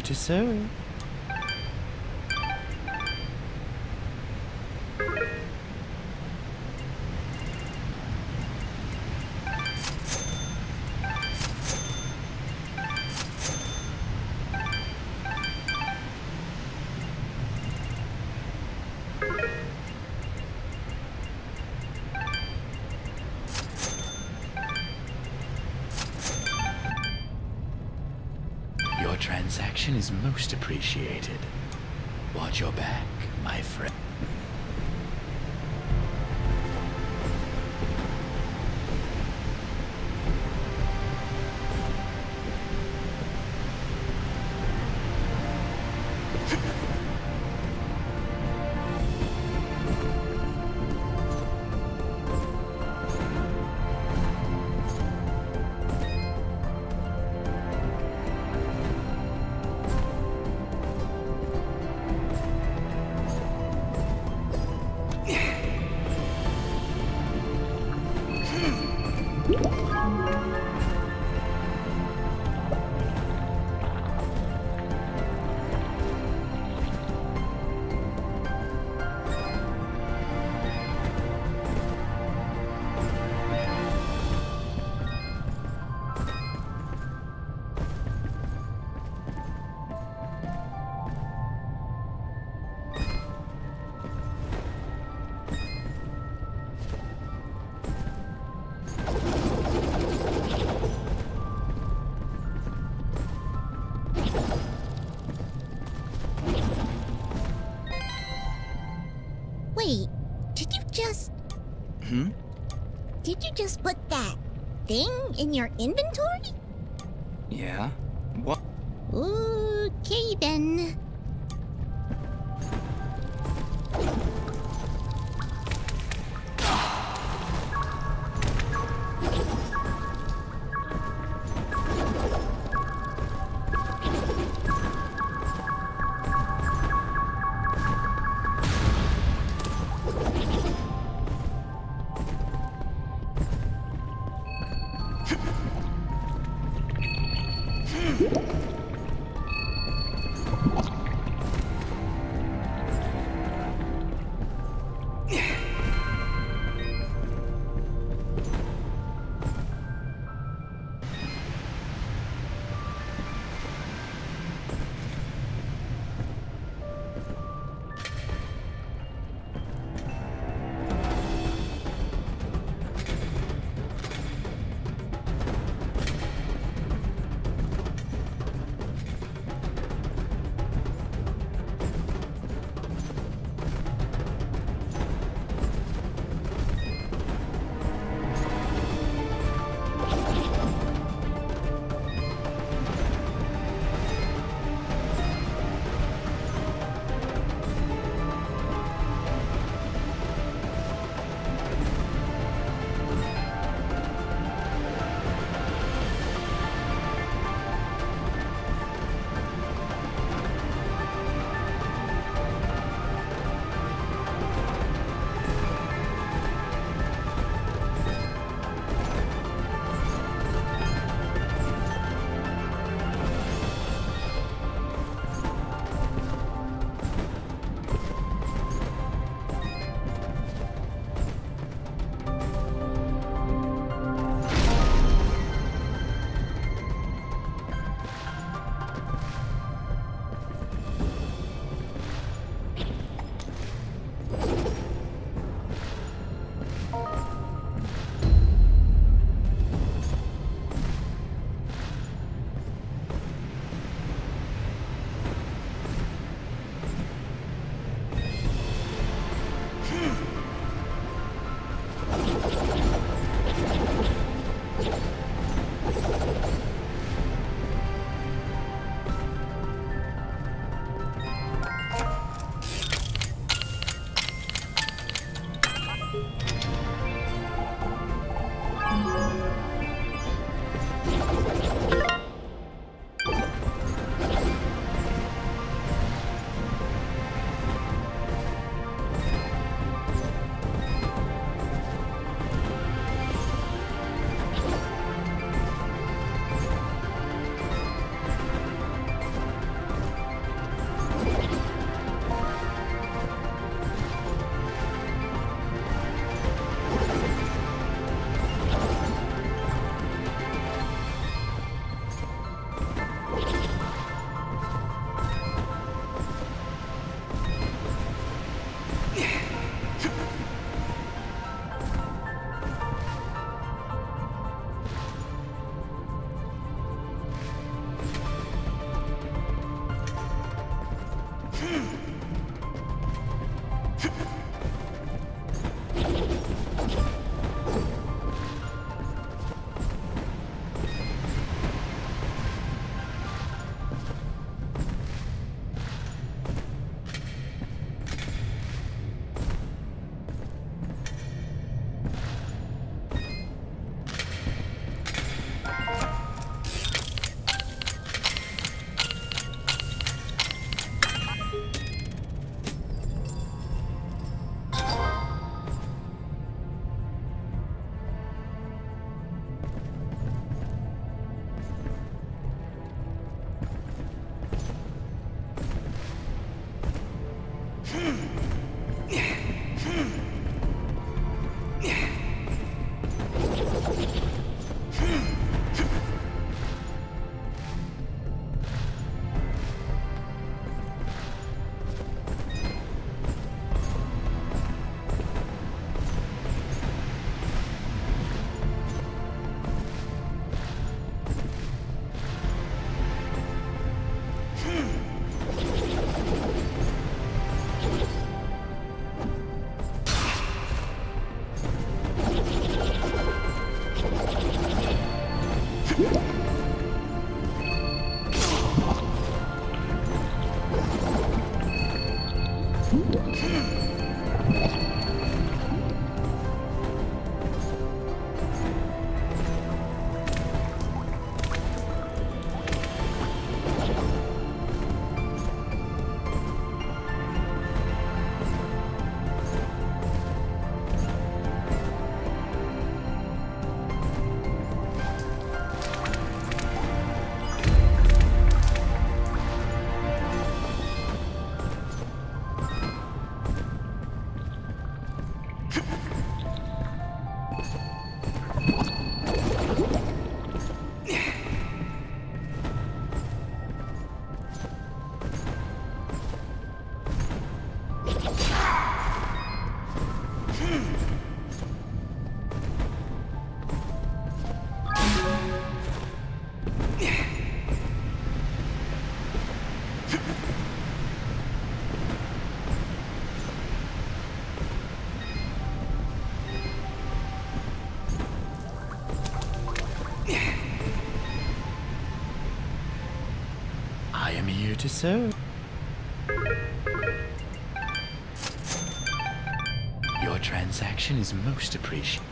to serve. Your transaction is most appreciated. Watch your back, my friend. Wait, did you just... Did you just put that thing in your inventory? Yeah? What? Okay then. I am here to serve. Your transaction is most appreciated.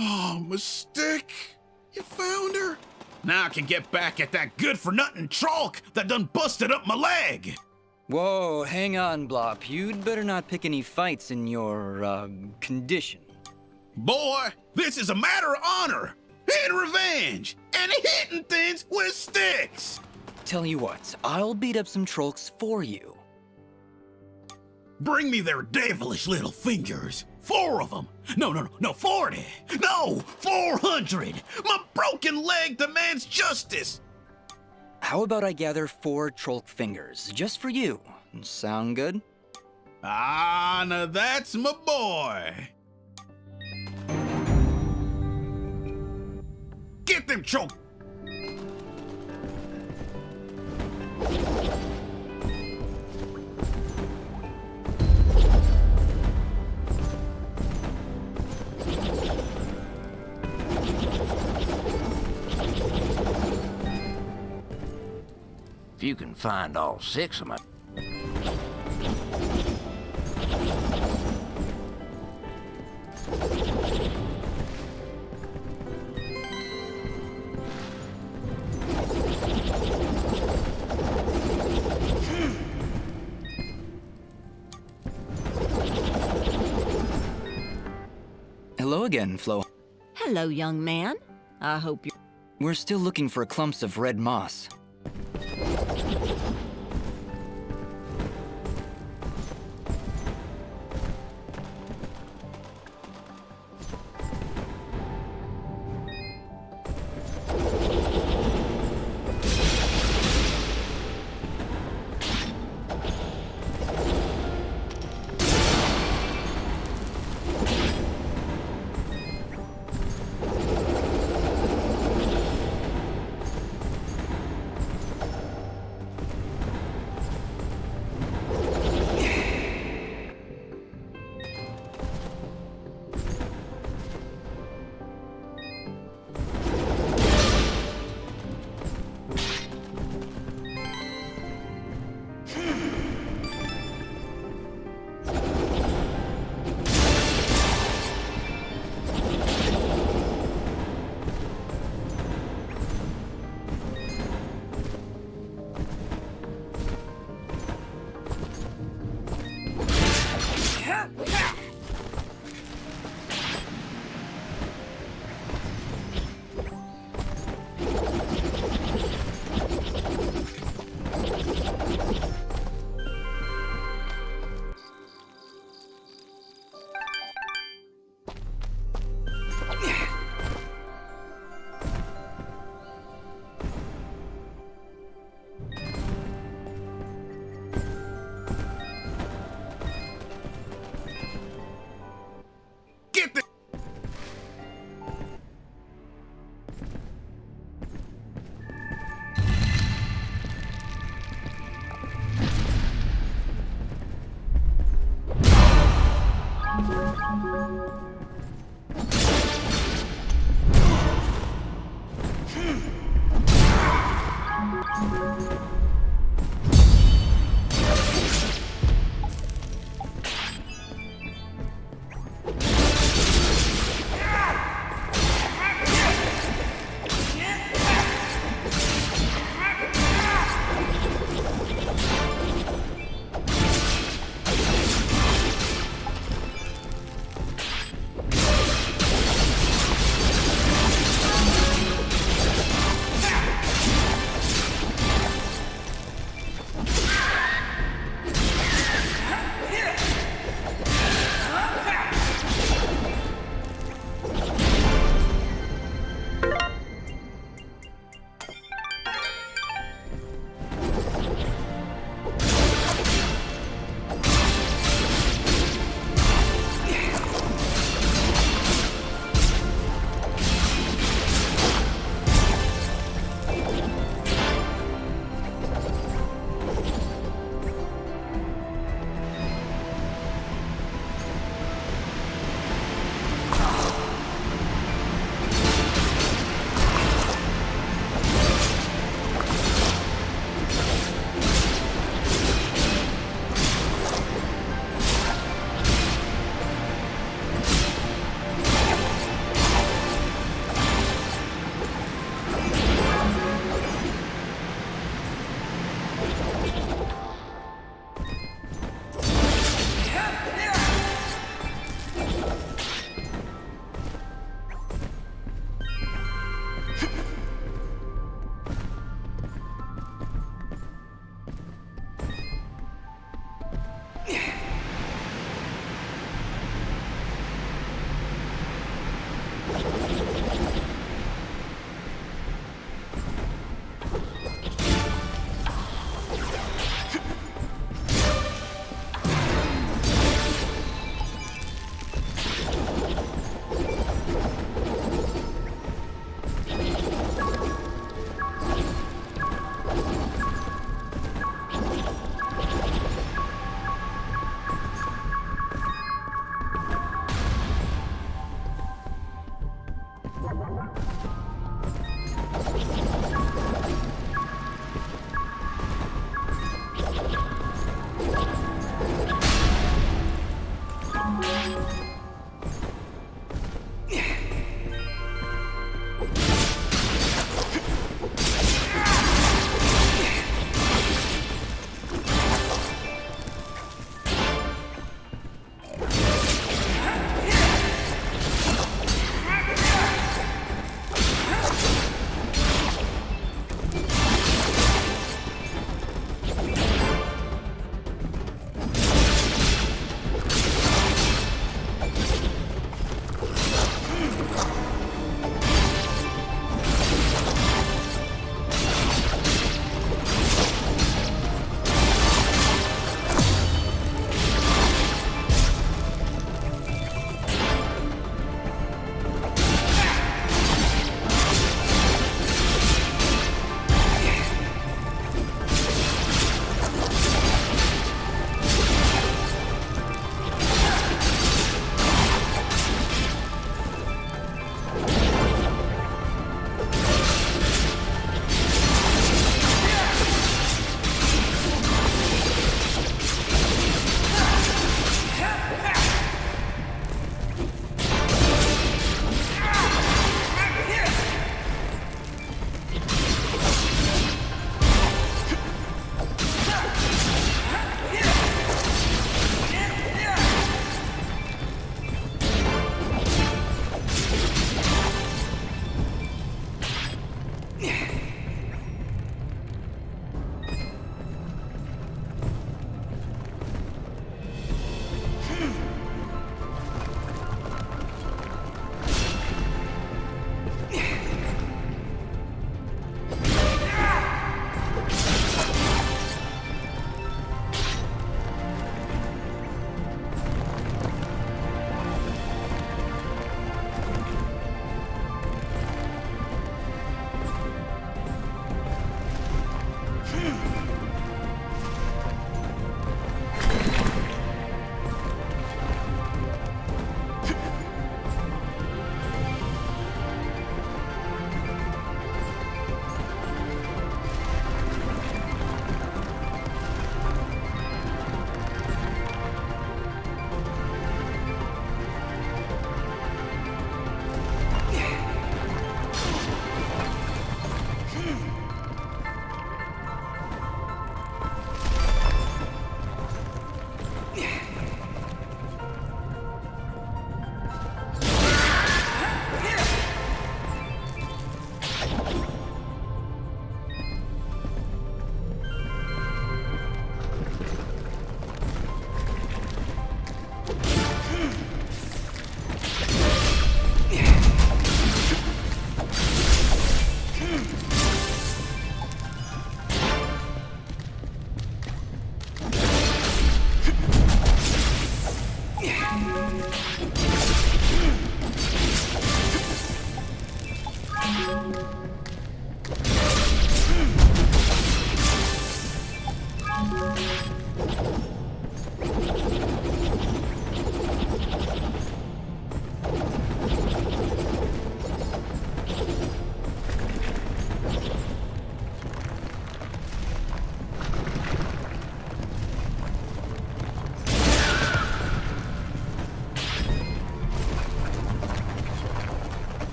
Oh, mistake! You found her? Now I can get back at that good-for-nothing trolk that done busted up my leg! Whoa, hang on, Blop. You'd better not pick any fights in your, condition. Boy, this is a matter of honor and revenge and hitting things with sticks! Tell you what, I'll beat up some trolks for you. Bring me their devilish little fingers. 4 of them. No, 40. No, 400. My broken leg demands justice. How about I gather 4 trolk fingers, just for you? Sound good? Ah, now that's my boy. Get them trolk. If you can find all 6 of them. Hello again, Flo. Hello, young man. I hope you're... We're still looking for clumps of red moss. Get the...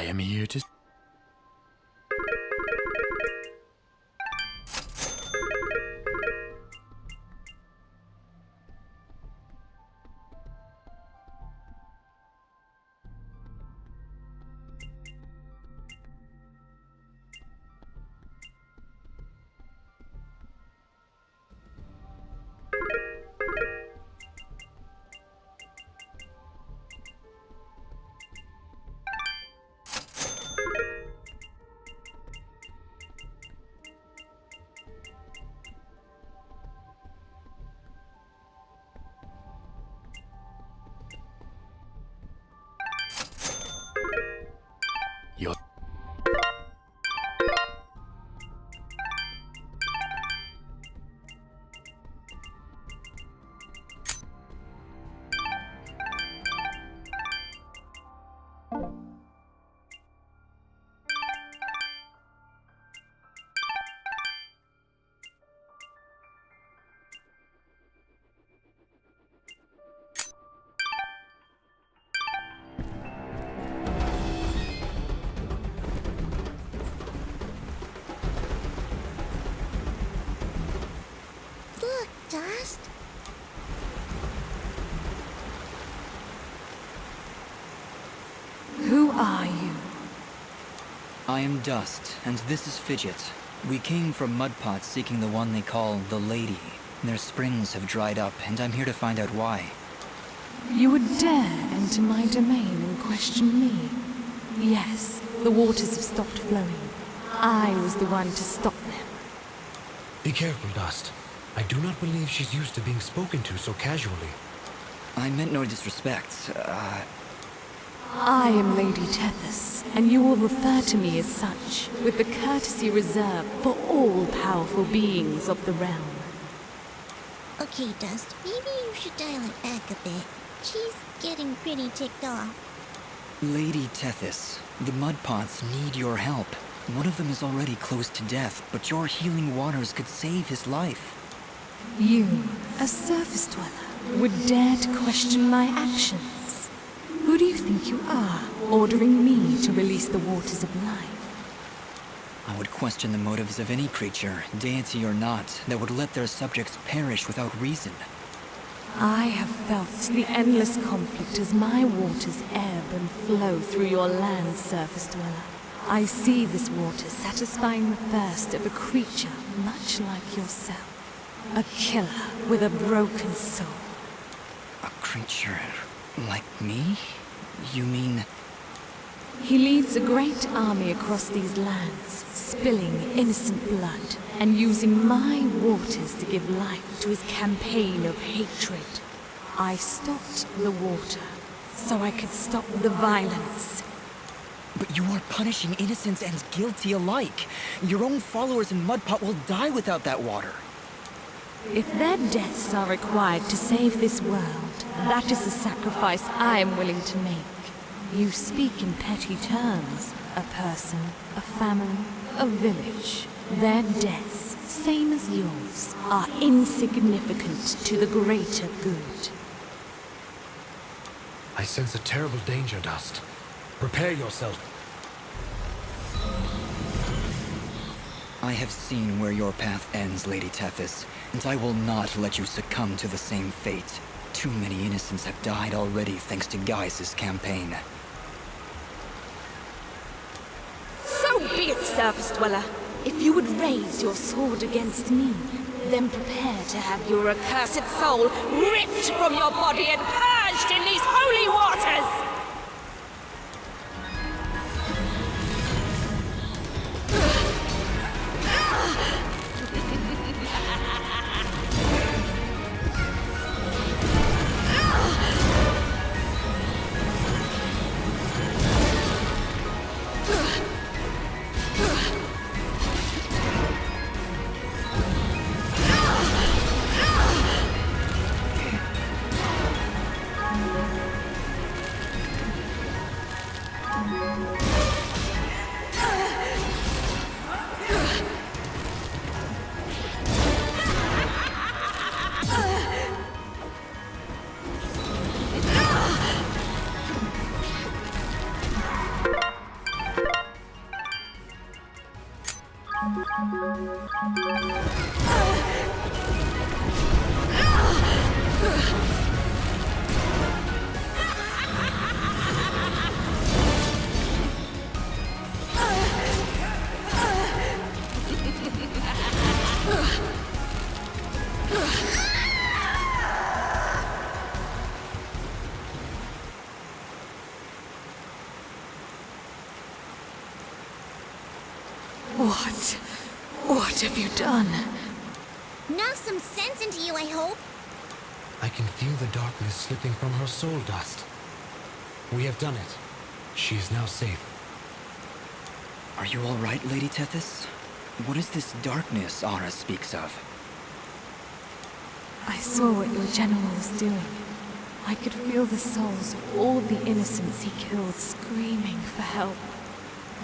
I am here to... Your... Look, Dust. Who are you? I am Dust, and this is Fidget. We came from Mudpots seeking the one they call the Lady. Their springs have dried up, and I'm here to find out why. You would dare enter my domain and question me? Yes, the waters have stopped flowing. I was the one to stop them. Be careful, Dust. I do not believe she's used to being spoken to so casually. I meant no disrespect. I am Lady Tethys, and you will refer to me as such, with the courtesy reserved for all powerful beings of the realm. Okay, Dust, maybe you should dial it back a bit. She's getting pretty ticked off. Lady Tethys, the Mudpots need your help. One of them is already close to death, but your healing waters could save his life. You, a surface dweller, would dare to question my actions? Who do you think you are, ordering me to release the waters of life? I would question the motives of any creature, deity or not, that would let their subjects perish without reason. I have felt the endless conflict as my waters ebb and flow through your land, surface dweller. I see this water satisfying the thirst of a creature much like yourself. A killer with a broken soul. A creature like me? You mean... He leads a great army across these lands, spilling innocent blood, and using my waters to give life to his campaign of hatred. I stopped the water, so I could stop the violence. But you are punishing innocents and guilty alike. Your own followers in Mudpot will die without that water. If their deaths are required to save this world, that is a sacrifice I am willing to make. You speak in petty terms. A person, a family, a village. Their deaths, same as yours, are insignificant to the greater good. I sense a terrible danger, Dust. Prepare yourself. I have seen where your path ends, Lady Tethys, and I will not let you succumb to the same fate. Too many innocents have died already thanks to Gaius' campaign. So be it, surface dweller. If you would raise your sword against me, then prepare to have your accursed soul ripped from your body and purged in these holy waters! What? What have you done? Knock some sense into you, I hope. I can feel the darkness slipping from her soul dust. We have done it. She is now safe. Are you all right, Lady Tethys? What is this darkness Ara speaks of? I saw what your general was doing. I could feel the souls of all the innocents he killed screaming for help.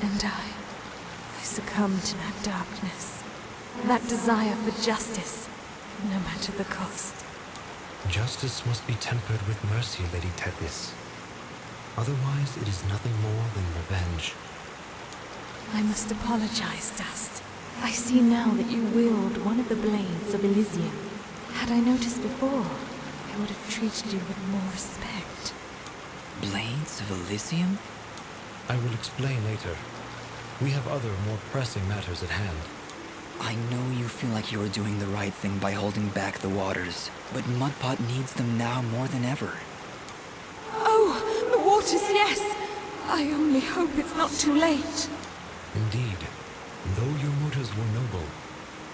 And I succumbed to that darkness. That desire for justice, no matter the cost. Justice must be tempered with mercy, Lady Tethys. Otherwise, it is nothing more than revenge. I must apologize, Dust. I see now that you wield one of the blades of Elysian. Had I noticed before, I would have treated you with more respect. Blades of Elysium? I will explain later. We have other, more pressing matters at hand. I know you feel like you are doing the right thing by holding back the waters, but Mudpot needs them now more than ever. Oh, the waters, yes! I only hope it's not too late. Indeed, though your motives were noble,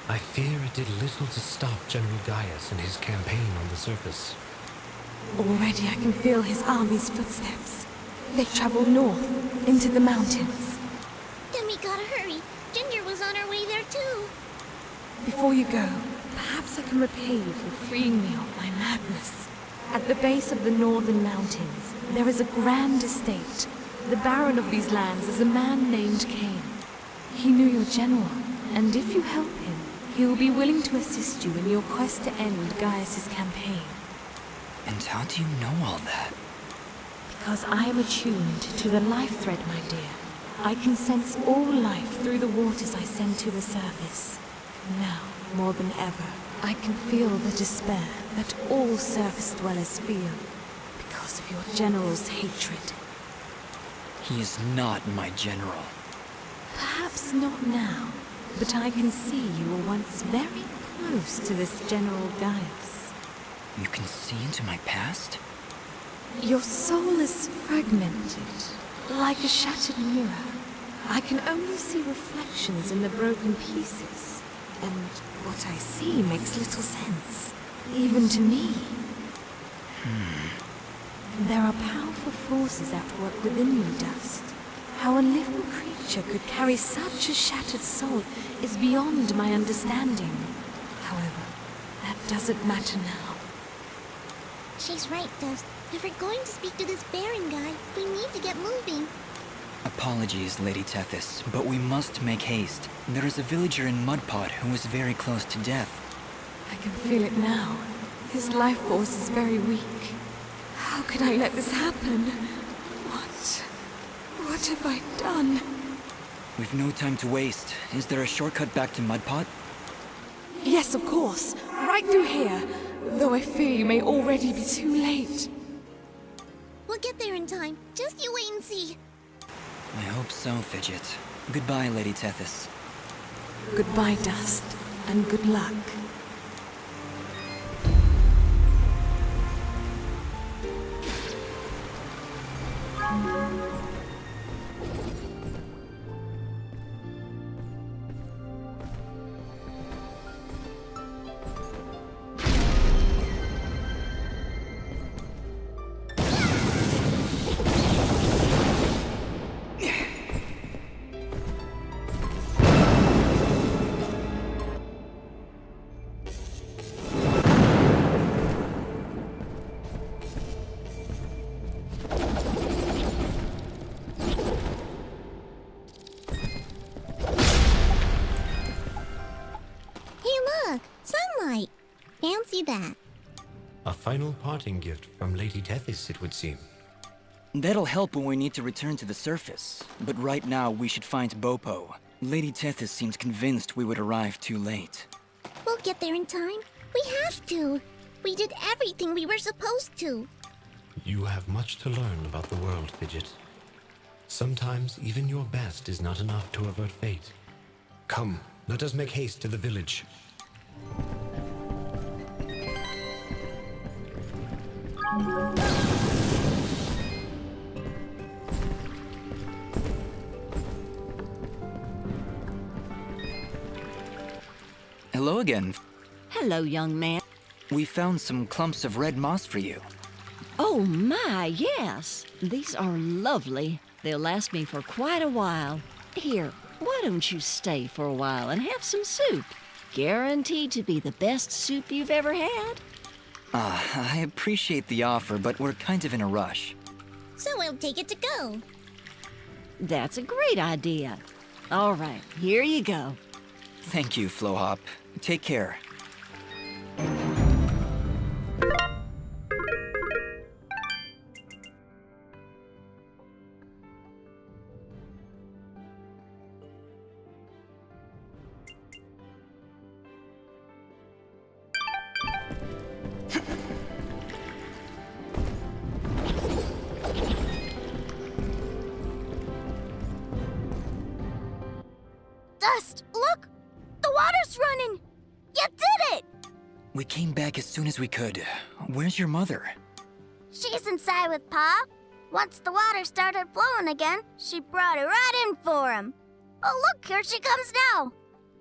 I fear it did little to stop General Gaius and his campaign on the surface. Already I can feel his army's footsteps. They travel north, into the mountains. Then we gotta hurry. Ginger was on her way there too. Before you go, perhaps I can repay you for freeing me of my madness. At the base of the northern mountains, there is a grand estate. The baron of these lands is a man named Cain. He knew your general, and if you help him, he will be willing to assist you in your quest to end Gaius's campaign. And how do you know all that? Because I am attuned to the life thread, my dear. I can sense all life through the waters I send to the surface. Now, more than ever, I can feel the despair that all surface dwellers feel because of your general's hatred. He is not my general. Perhaps not now, but I can see you were once very close to this General Gaius. You can see into my past? Your soul is fragmented, like a shattered mirror. I can only see reflections in the broken pieces, and what I see makes little sense, even to me. There are powerful forces at work within you, Dust. How a living creature could carry such a shattered soul is beyond my understanding. However, that doesn't matter now. She's right, Dust. If we're going to speak to this Baron guy, we need to get moving. Apologies, Lady Tethys, but we must make haste. There is a villager in Mudpot who is very close to death. I can feel it now. His life force is very weak. How could I let this happen? What have I done? We've no time to waste. Is there a shortcut back to Mudpot? Yes, of course. Right through here. Though I fear you may already be too late. We'll get there in time. Just you wait and see. I hope so, Fidget. Goodbye, Lady Tethys. Goodbye, Dust, and good luck. Sunlight. Fancy that. A final parting gift from Lady Tethys, it would seem. That'll help when we need to return to the surface. But right now, we should find Bopo. Lady Tethys seems convinced we would arrive too late. We'll get there in time. We have to. We did everything we were supposed to. You have much to learn about the world, Fidget. Sometimes even your best is not enough to avert fate. Come, let us make haste to the village. hello again. Hello, young man. We found some clumps of red moss for you. Oh my, yes. These are lovely. They'll last me for quite a while. Here, why don't you stay for a while and have some soup? Guaranteed to be the best soup you've ever had. I appreciate the offer, but we're kind of in a rush. So we'll take it to go. That's a great idea. All right, here you go. Thank you, Flohop. Take care. Dust, look! The water's running! You did it! We came back as soon as we could. Where's your mother? She's inside with Pa. Once the water started flowing again, she brought it right in for him. Oh, look, here she comes now.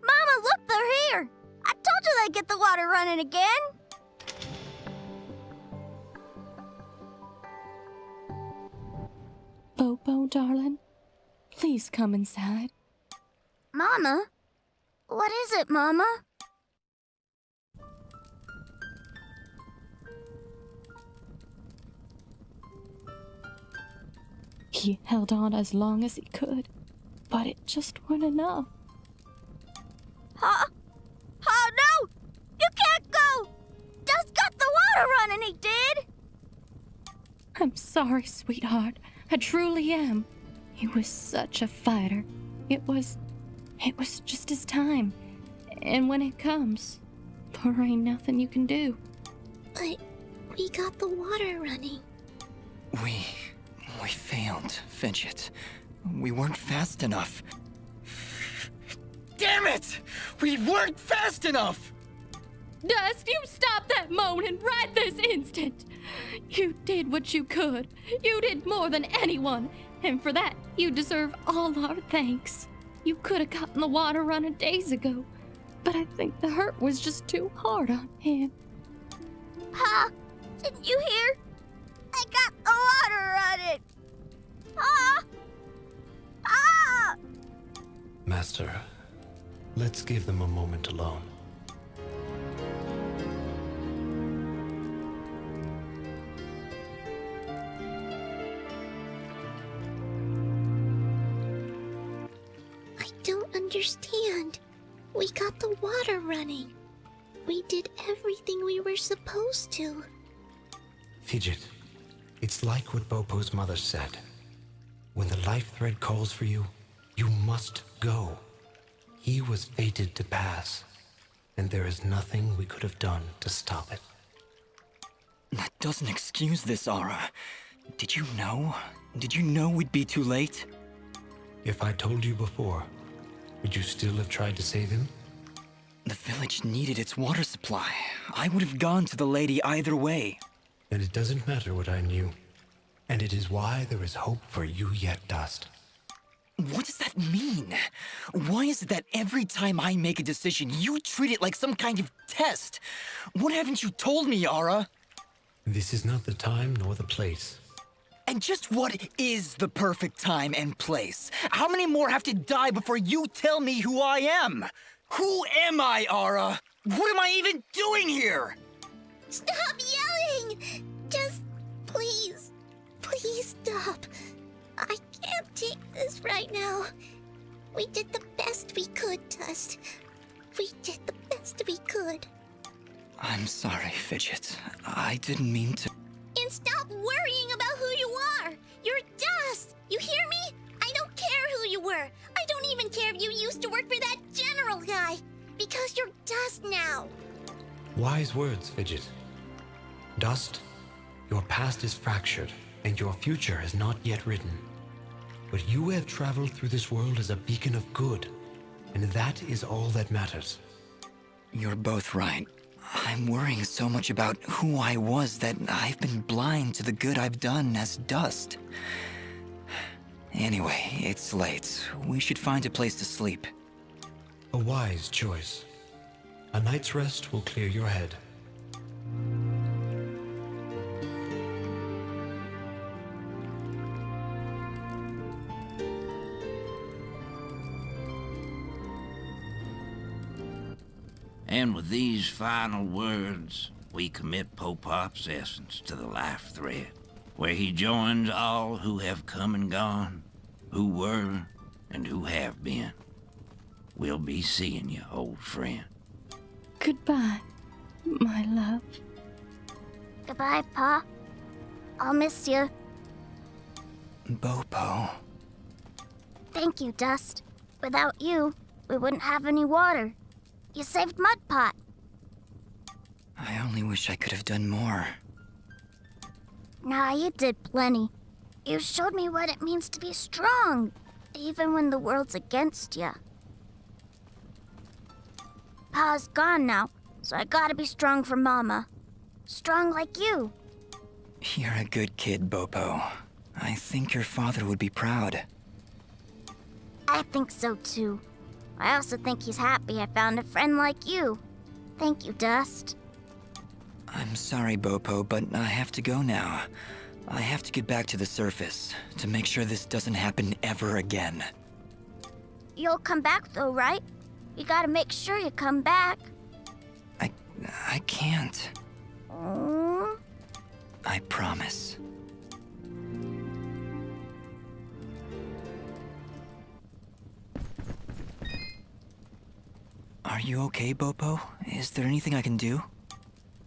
Mama, look, they're here. I told you they'd get the water running again. Bobo, darling, please come inside. Mama? What is it, Mama? He held on as long as he could, but it just weren't enough. Huh? Oh, no! You can't go! Dust got the water running, he did! I'm sorry, sweetheart. I truly am. He was such a fighter. It was just his time. And when it comes, there ain't nothing you can do. But we got the water running. We failed, Fidget. We weren't fast enough. Damn it! We weren't fast enough! Dust, you stop that moaning right this instant! You did what you could. You did more than anyone. And for that, you deserve all our thanks. You could have gotten the water running days ago. But I think the hurt was just too hard on him. Pa, didn't you hear? I got the water running! Pa! Pa! Master, let's give them a moment alone. I don't understand. We got the water running. We did everything we were supposed to. Fidget, it's like what Bopo's mother said. When the life thread calls for you, you must go. He was fated to pass, and there is nothing we could have done to stop it. That doesn't excuse this, Aura. Did you know? Did you know we'd be too late? If I told you before, would you still have tried to save him? The village needed its water supply. I would have gone to the lady either way. Then it doesn't matter what I knew. And it is why there is hope for you yet, Dust. What does that mean? Why is it that every time I make a decision, you treat it like some kind of test? What haven't you told me, Aura? This is not the time nor the place. And just what is the perfect time and place? How many more have to die before you tell me who I am? Who am I, Aura? What am I even doing here? Stop yelling! Just please, please stop. I can't take this right now. We did the best we could, Dust. We did the best we could. I'm sorry, Fidget. I didn't mean to. And stop worrying about who you are. You're Dust. You hear me? I don't care who you were. I don't even care if you used to work for that general guy. Because you're Dust now. Wise words, Fidget. Dust, your past is fractured, and your future is not yet written. But you have traveled through this world as a beacon of good, and that is all that matters. You're both right. I'm worrying so much about who I was that I've been blind to the good I've done as Dust. Anyway, it's late. We should find a place to sleep. A wise choice. A night's rest will clear your head. And with these final words, we commit Popop's essence to the life thread, where he joins all who have come and gone, who were and who have been. We'll be seeing you, old friend. Goodbye, my love. Goodbye, Pa. I'll miss you. Bopo. Thank you, Dust. Without you, we wouldn't have any water. You saved Mud Pot. I only wish I could have done more. Nah, you did plenty. You showed me what it means to be strong, even when the world's against you. Pa's gone now, so I gotta be strong for Mama. Strong like you. You're a good kid, Bopo. I think your father would be proud. I think so too. I also think he's happy I found a friend like you. Thank you, Dust. I'm sorry, Bopo, but I have to go now. I have to get back to the surface to make sure this doesn't happen ever again. You'll come back though, right? You gotta make sure you come back. I can't. Oh. I promise. Are you okay, Bopo? Is there anything I can do?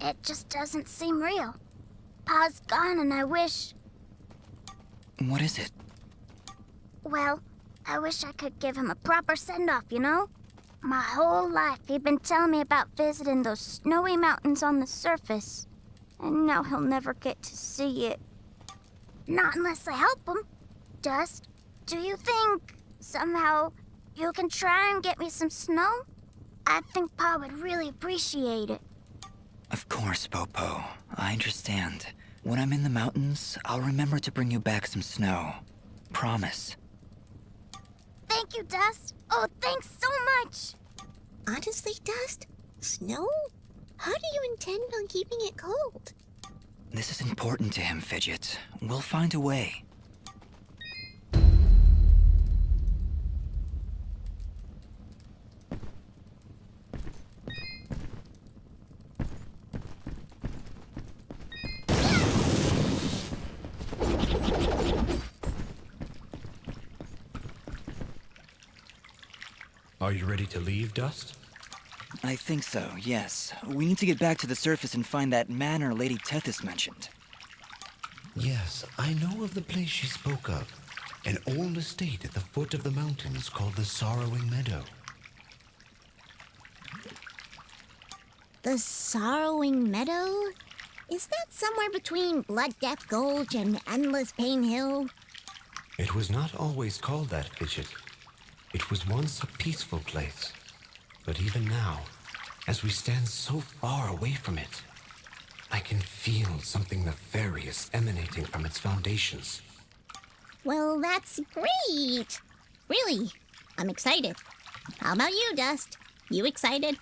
It just doesn't seem real. Pa's gone and I wish... What is it? Well, I wish I could give him a proper send-off, you know? My whole life he'd been telling me about visiting those snowy mountains on the surface. And now he'll never get to see it. Not unless I help him. Dust, do you think, somehow, you can try and get me some snow? I think Pa would really appreciate it. Of course, Bopo. I understand. When I'm in the mountains, I'll remember to bring you back some snow. Promise. Thank you, Dust. Oh, thanks so much. Honestly, Dust? Snow? How do you intend on keeping it cold? This is important to him, Fidget. We'll find a way. Are you ready to leave, Dust? I think so, yes. We need to get back to the surface and find that manor Lady Tethys mentioned. Yes, I know of the place she spoke of. An old estate at the foot of the mountains called the Sorrowing Meadow. The Sorrowing Meadow? Is that somewhere between Blood Death Gulch and Endless Pain Hill? It was not always called that, Fidget. It was once a peaceful place. But even now, as we stand so far away from it, I can feel something nefarious emanating from its foundations. Well, that's great! Really, I'm excited. How about you, Dust? You excited?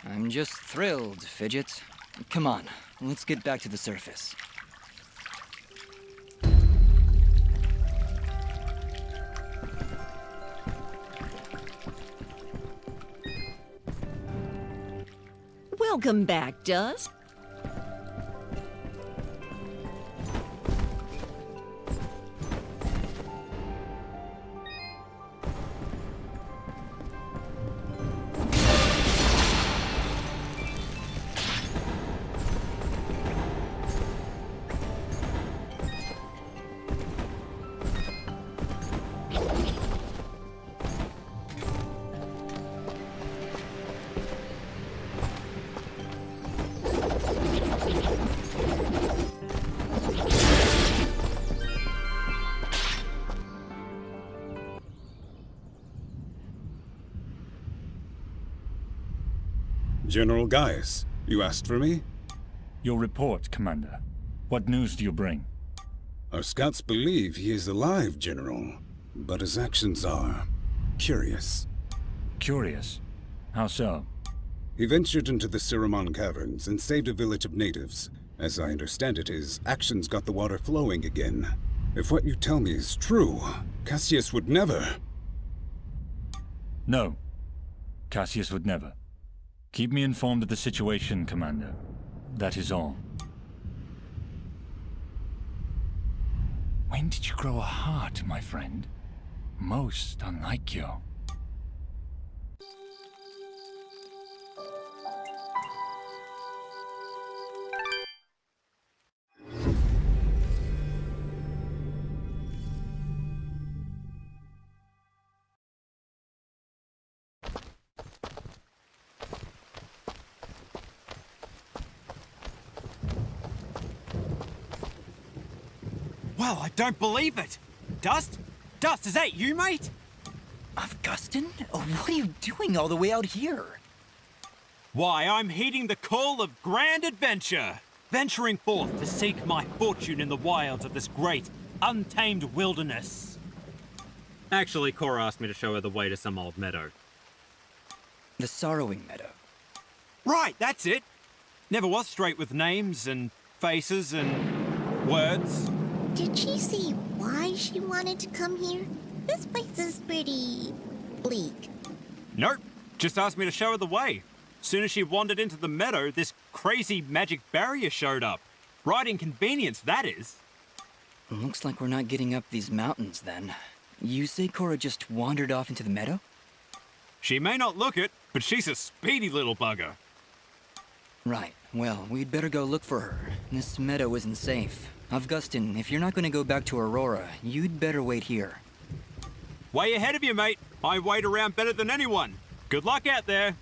I'm just thrilled, Fidget. Come on, let's get back to the surface. Welcome back, Dust. General Gaius, you asked for me? Your report, Commander. What news do you bring? Our scouts believe he is alive, General, but his actions are curious. Curious. How so? He ventured into the Siramon Caverns and saved a village of natives. As I understand it, his actions got the water flowing again. If what you tell me is true, Cassius would never... No. Cassius would never. Keep me informed of the situation, Commander. That is all. When did you grow a heart, my friend? Most unlike you. Well, I don't believe it. Dust? Dust, is that you, mate? Augustin? Oh, what are you doing all the way out here? Why, I'm heeding the call of grand adventure. Venturing forth to seek my fortune in the wilds of this great, untamed wilderness. Actually, Cora asked me to show her the way to some old meadow. The Sorrowing Meadow. Right, that's it. Never was straight with names and faces and words. Did she say why she wanted to come here? This place is pretty bleak. Nope, just asked me to show her the way. Soon as she wandered into the meadow, this crazy magic barrier showed up. Right inconvenience, that is. Looks like we're not getting up these mountains, then. You say Cora just wandered off into the meadow? She may not look it, but she's a speedy little bugger. Right. Well, we'd better go look for her. This meadow isn't safe. Augustin, if you're not going to go back to Aurora, you'd better wait here. Way ahead of you, mate. I wait around better than anyone. Good luck out there.